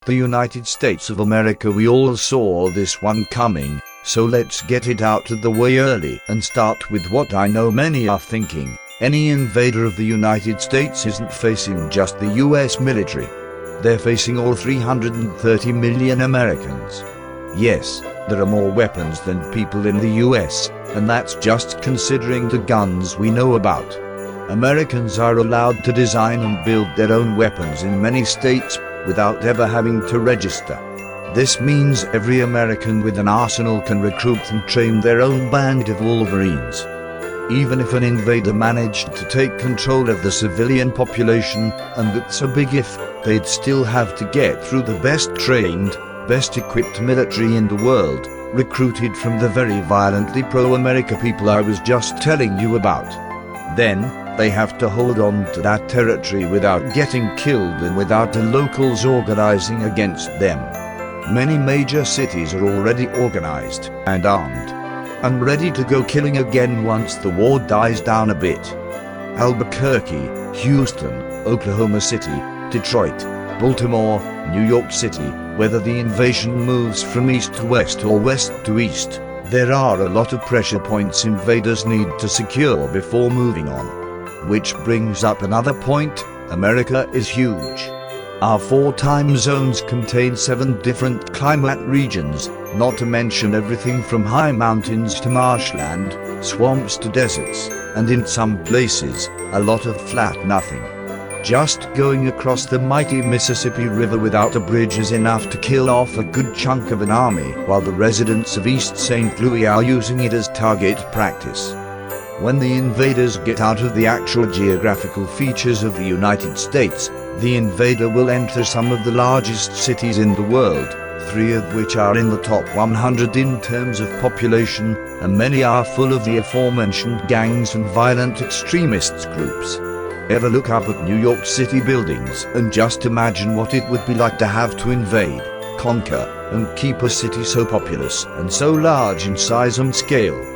The United States of America. We all saw this one coming, so let's get it out of the way early and start with what I know many are thinking. Any invader of the United States isn't facing just the US military. They're facing all 330 million Americans. Yes, there are more weapons than people in the US, and that's just considering the guns we know about. Americans are allowed to design and build their own weapons in many states without ever having to register. This means every American with an arsenal can recruit and train their own band of Wolverines. Even if an invader managed to take control of the civilian population, and it's a big if, they'd still have to get through the best trained, best equipped military in the world, recruited from the very violently pro-America people I was just telling you about. Then, they have to hold on to that territory without getting killed and without the locals organizing against them. Many major cities are already organized and armed and ready to go killing again once the war dies down a bit. Albuquerque, Houston, Oklahoma City, Detroit, Baltimore, New York City, whether the invasion moves from east to west or west to east, there are a lot of pressure points invaders need to secure before moving on. Which brings up another point: America is huge. Our 4 time zones contain 7 different climate regions, not to mention everything from high mountains to marshland, swamps to deserts, and in some places, a lot of flat nothing. Just going across the mighty Mississippi River without a bridge is enough to kill off a good chunk of an army, while the residents of East St. Louis are using it as target practice. When the invaders get out of the actual geographical features of the United States, the invader will enter some of the largest cities in the world, 3 of which are in the top 100 in terms of population, and many are full of the aforementioned gangs and violent extremists groups. Ever look up at New York City buildings and just imagine what it would be like to have to invade, conquer, and keep a city so populous and so large in size and scale?